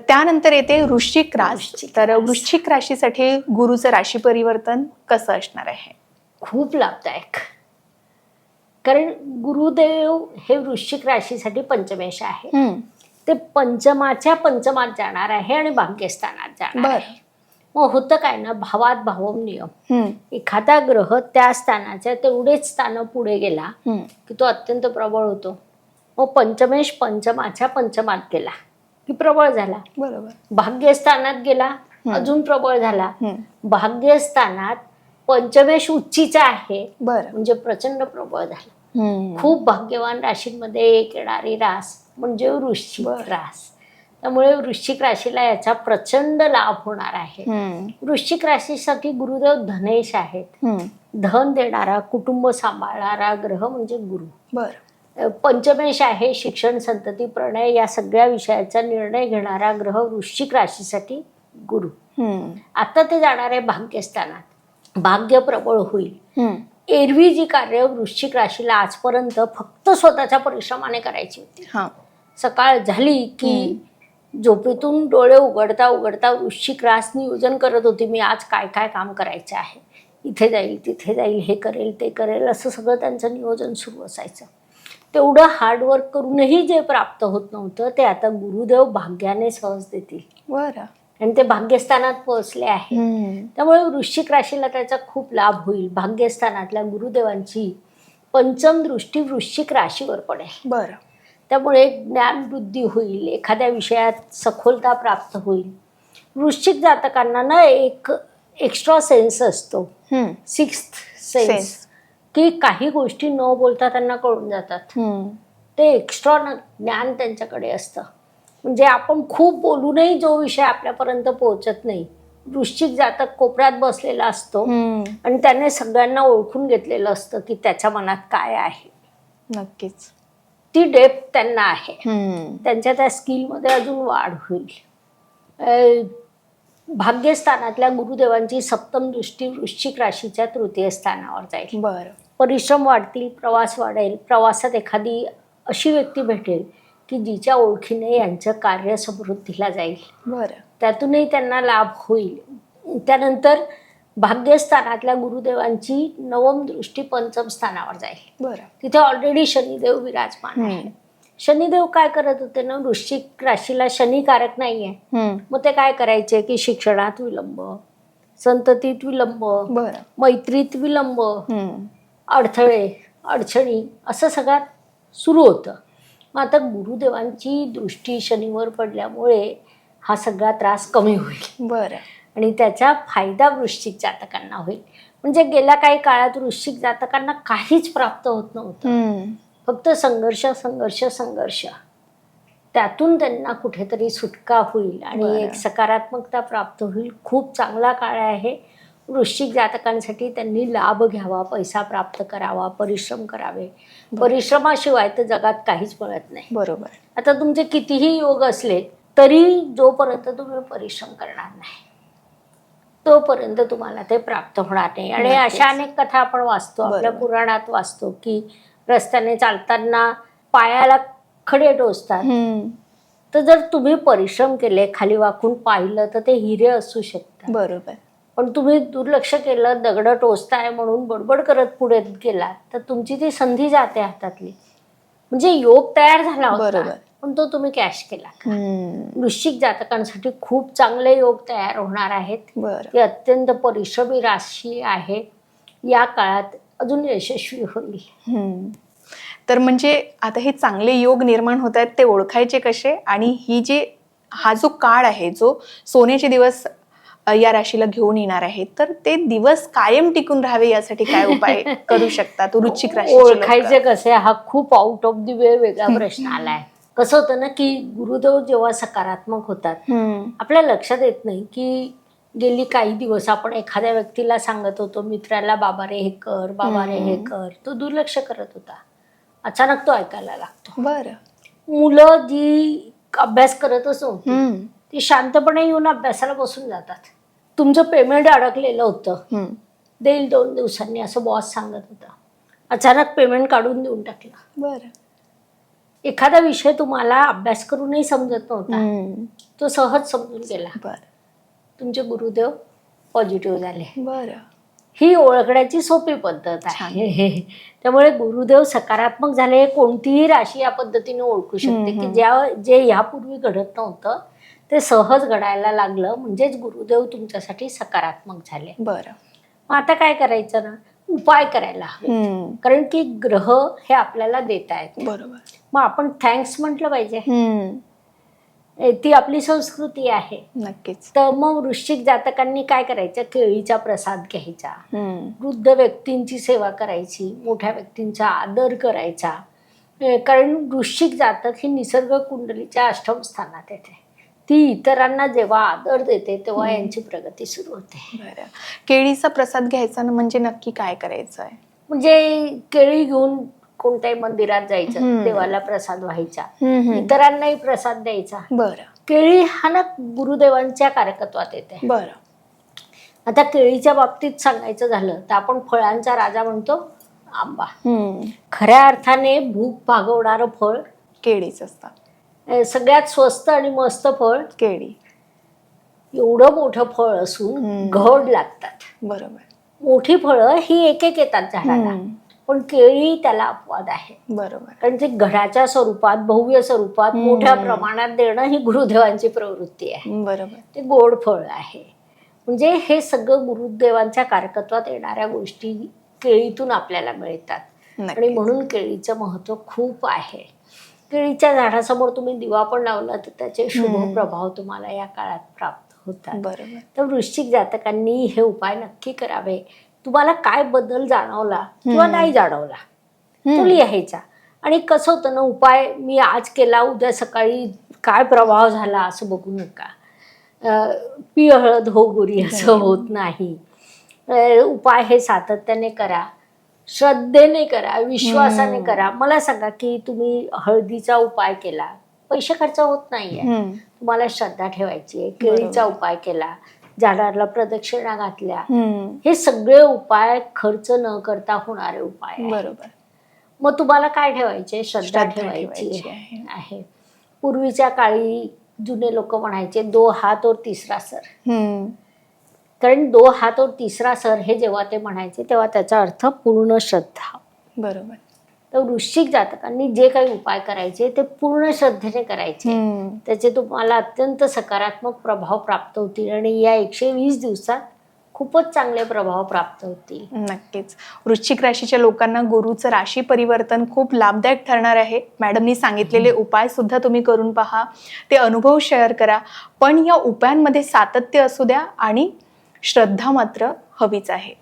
त्यानंतर येते वृश्चिक राशी. तर वृश्चिक राशीसाठी गुरुचं राशी परिवर्तन कसं असणार आहे? खूप लाभदायक. कारण गुरुदेव हे वृश्चिक राशीसाठी पंचमेश आहे. ते पंचमाच्या पंचमात जाणार आहे आणि भाग्यस्थानात जाणार आहे. मग होतं काय ना, भावात भावम नियम. एखादा ग्रह त्या स्थानाच्या तेवढेच स्थान पुढे गेला की तो अत्यंत प्रबळ होतो. मग पंचमेश पंचमाच्या पंचमात गेला की प्रबळ झाला. बरोबर. भाग्यस्थानात गेला अजून प्रबळ झाला. भाग्यस्थानात पंचमेश उच्चीचा आहे म्हणजे प्रचंड प्रबळ झाला. खूप भाग्यवान राशींमध्ये एक येणारी रास म्हणजे वृश्चिक रास. त्यामुळे वृश्चिक राशीला याचा प्रचंड लाभ होणार आहे. वृश्चिक राशीसाठी गुरुदेव धनेश आहेत. धन देणारा, कुटुंब सांभाळणारा ग्रह म्हणजे गुरु. पंचमेश आहे, शिक्षण, संतती, प्रणय या सगळ्या विषयाचा निर्णय घेणारा ग्रह वृश्चिक राशीसाठी गुरु. आता ते जाणार आहे भाग्यस्थानात. भाग्य प्रबळ होईल. एरवी जी कार्य वृश्चिक राशीला आजपर्यंत फक्त स्वतःच्या परिश्रमाने करायची होती. सकाळ झाली की झोपेतून डोळे उघडता उघडता वृश्चिक रास नियोजन करत होती, मी आज काय काय काम करायचं आहे, इथे जाईल तिथे जाईल, हे करेल ते करेल, असं सगळं त्यांचं नियोजन सुरू असायचं. तेवढं हार्डवर्क करूनही जे प्राप्त होत नव्हतं ते आता गुरुदेव भाग्याने सहज देतील. बरं. आणि ते भाग्यस्थानात पोहोचले आहे. त्यामुळे वृश्चिक राशीला त्याचा खूप लाभ होईल. भाग्यस्थानातल्या गुरुदेवांची पंचम दृष्टी वृश्चिक राशीवर पडेल. बरं. त्यामुळे ज्ञानवृद्धी होईल, एखाद्या विषयात सखोलता प्राप्त होईल. वृश्चिक जातकांना ना एक एक्स्ट्रा सेन्स असतो, सिक्स्थ सेन्स, की काही गोष्टी न बोलता त्यांना कळून जातात. ते एक्स्ट्रा ज्ञान त्यांच्याकडे असतं. म्हणजे आपण खूप बोलूनही जो विषय आपल्यापर्यंत पोहोचत नाही, वृश्चिक जातक कोपऱ्यात बसलेला असतो आणि त्याने सगळ्यांना ओळखून घेतलेलं असतं की त्याच्या मनात काय आहे. नक्कीच. ती डेप्थ त्यांना आहे. त्यांच्या त्या स्किलमध्ये अजून वाढ होईल. भाग्यस्थानातल्या गुरुदेवांची सप्तम दृष्टी वृश्चिक राशीच्या तृतीय स्थानावर जाईल. बरं. परिश्रम वाढतील, प्रवास वाढेल. प्रवासात एखादी अशी व्यक्ती भेटेल की जिच्या ओळखीने यांचं कार्य समृद्धीला जाईल. बरं. त्यातूनही त्यांना लाभ होईल. त्यानंतर भाग्यस्थानातल्या गुरुदेवांची नवम दृष्टी पंचम स्थानावर जाईल. बरं. तिथे ऑलरेडी शनिदेव विराजमान आहे. शनिदेव काय करत होते ना, वृश्चिक राशीला शनिकारक नाहीये. मग ते काय करायचे की शिक्षणात विलंब, संततीत विलंब, मैत्रीत विलंब, अडथळे अडचणी असं सगळ्यात सुरू होतं. मग आता गुरुदेवांची दृष्टी शनीवर पडल्यामुळे हा सगळा त्रास कमी होईल. बरं. आणि त्याचा फायदा वृश्चिक जातकांना होईल. म्हणजे गेल्या काही काळात वृश्चिक जातकांना काहीच प्राप्त होत नव्हतं. फक्त संघर्ष संघर्ष संघर्ष. त्यातून त्यांना कुठेतरी सुटका होईल आणि एक सकारात्मकता प्राप्त होईल. खूप चांगला काळ आहे वृश्चिक जातकांसाठी. त्यांनी लाभ घ्यावा, पैसा प्राप्त करावा, परिश्रम करावे. परिश्रमाशिवाय तर जगात काहीच मिळत नाही. बरोबर. आता तुमचे कितीही योग असले तरी जोपर्यंत तुम्ही परिश्रम करणार नाही तोपर्यंत तुम्हाला ते प्राप्त होणार नाही. आणि अशा अनेक कथा आपण वाचतो, आपल्या पुराणात वाचतो की रस्त्याने चालताना पायाला खडे टोचतात. तर जर तुम्ही परिश्रम केले, खाली वाकून पाहिलं तर ते हिरे असू शकतात. बरोबर. पण तुम्ही दुर्लक्ष केलं, दगड टोचताय म्हणून बडबड करत पुढे गेला तर तुमची ती संधी जाते हातातली. म्हणजे योग तयार झाला होता पण तो तुम्ही कॅश केला. वृश्चिक जातकांसाठी खूप चांगले योग तयार होणार आहेत. ती अत्यंत परिश्रमी राशी आहे. या काळात अजून यशस्वी होईल. तर म्हणजे आता हे चांगले योग निर्माण होत आहेत ते ओळखायचे कसे, आणि हा जो काळ आहे जो सोन्याचे दिवस या राशीला घेऊन येणार आहे, तर ते दिवस कायम टिकून राहावे यासाठी काय उपाय करू शकतात वृश्चिक राशी? ओळखायचे कसे हा खूप आउट ऑफ द वे वेगळा प्रश्न आलाय. कसं होतं ना की गुरुदेव जेव्हा सकारात्मक होतात आपल्या लक्षात येत नाही की गेली काही दिवस आपण एखाद्या व्यक्तीला सांगत होतो, मित्राला, बाबा रे हे कर, बाबा रे हे कर, तो दुर्लक्ष करत होता. अचानक तो ऐकायला लागतो. बरं. मुलं जी अभ्यास करतच नव्हती ती शांतपणे येऊन अभ्यासाला बसून जातात. तुमचं पेमेंट अडकलेलं होतं, देईल 2 दिवसांनी असं बॉस सांगत होता. अचानक पेमेंट काढून देऊन टाकलं. बरं. एखादा विषय तुम्हाला अभ्यास करूनही समजत नव्हता, तो सहज समजून गेला. बरं. तुमचे गुरुदेव पॉझिटिव्ह झाले. बरं. ही ओळखण्याची सोपी पद्धत आहे. त्यामुळे गुरुदेव सकारात्मक झाले, कोणतीही राशी या पद्धतीने ओळखू शकते की जे यापूर्वी घडत नव्हतं ते सहज घडायला लागलं, म्हणजेच गुरुदेव तुमच्यासाठी सकारात्मक झाले. बरं. मग आता काय करायचं ना, उपाय करायला हवे, कारण की ग्रह हे आपल्याला देत आहेत. बरोबर. मग आपण थँक्स म्हटलं पाहिजे, ती आपली संस्कृती आहे. नक्कीच. तर मग वृश्चिक जातकांनी काय करायचं, केळीचा प्रसाद घ्यायचा, वृद्ध व्यक्तींची सेवा करायची, मोठ्या व्यक्तींचा आदर करायचा. कारण वृश्चिक जातक ही निसर्ग कुंडलीच्या अष्टम स्थानात येते. ती इतरांना जेव्हा आदर देते तेव्हा यांची प्रगती सुरू होते. बरं. केळीचा प्रसाद घ्यायचा म्हणजे नक्की काय करायचं आहे? म्हणजे केळी घेऊन कोणत्याही मंदिरात जायचं, देवाला प्रसाद व्हायचा, इतरांनाही प्रसाद द्यायचा. बरं. केळी हा ना गुरुदेवांच्या कारकत्वात येते. बरं. आता केळीच्या बाबतीत सांगायचं झालं तर आपण फळांचा राजा म्हणतो आंबा. खऱ्या अर्थाने भूक भागवणारं फळ केळीच असतात. सगळ्यात स्वस्त आणि मस्त फळ केळी. एवढं मोठं फळ असून घड लागतात. बरोबर. मोठी फळं ही एक एक येतात झाडाला, पण केळी त्याला अपवाद आहे. बरोबर. कारण ते घडाच्या स्वरूपात, भव्य स्वरूपात मोठ्या प्रमाणात देणं ही गुरुदेवांची प्रवृत्ती आहे. बरोबर. ते गोड फळ आहे. म्हणजे हे सगळं गुरुदेवांच्या कारकत्वात येणाऱ्या गोष्टी केळीतून आपल्याला मिळतात. आणि म्हणून केळीचं महत्व खूप आहे. केळीच्या झाडासमोर तुम्ही दिवा पण लावला तर त्याचे शुभ प्रभाव तुम्हाला या काळात प्राप्त होतात. बरोबर. तर वृश्चिक जातकांनी हे उपाय नक्की करावे. तुम्हाला काय बदल जाणवला किंवा नाही जाणवला तो लिहायचा. आणि कसं होतं ना, उपाय मी आज केला, उद्या सकाळी काय प्रभाव झाला असं बघू नका. पी हळद हो गोरी असं होत नाही. उपाय हे सातत्याने करा, श्रद्धेने करा, विश्वासाने करा. मला सांगा की तुम्ही हळदीचा उपाय केला, पैसे खर्च होत नाहीये, तुम्हाला श्रद्धा ठेवायची आहे. केळीचा उपाय केला, झाडाला प्रदक्षिणा घातल्या, हे सगळे उपाय खर्च न करता होणारे उपाय. बरोबर. मग तुम्हाला काय ठेवायचे, श्रद्धा ठेवायची आहे. पूर्वीच्या काळी जुने लोक म्हणायचे 2 हात और तिसरा सर. कारण 2 हात और तिसरा सर हे जेव्हा ते म्हणायचे तेव्हा त्याचा अर्थ पूर्ण श्रद्धा. बरोबर. तर वृश्चिक जातकांनी जे काही उपाय करायचे ते पूर्ण श्रद्धेने करायचे. त्याचे तुम्हाला अत्यंत सकारात्मक प्रभाव प्राप्त होतील आणि या 120 दिवसात खूपच चांगले प्रभाव प्राप्त होतील. नक्कीच. वृश्चिक राशीच्या लोकांना गुरुचं राशी परिवर्तन खूप लाभदायक ठरणार आहे. मॅडमनी सांगितलेले उपाय सुद्धा तुम्ही करून पहा, ते अनुभव शेअर करा, पण या उपायांमध्ये सातत्य असू द्या आणि श्रद्धा मात्र हवीच आहे.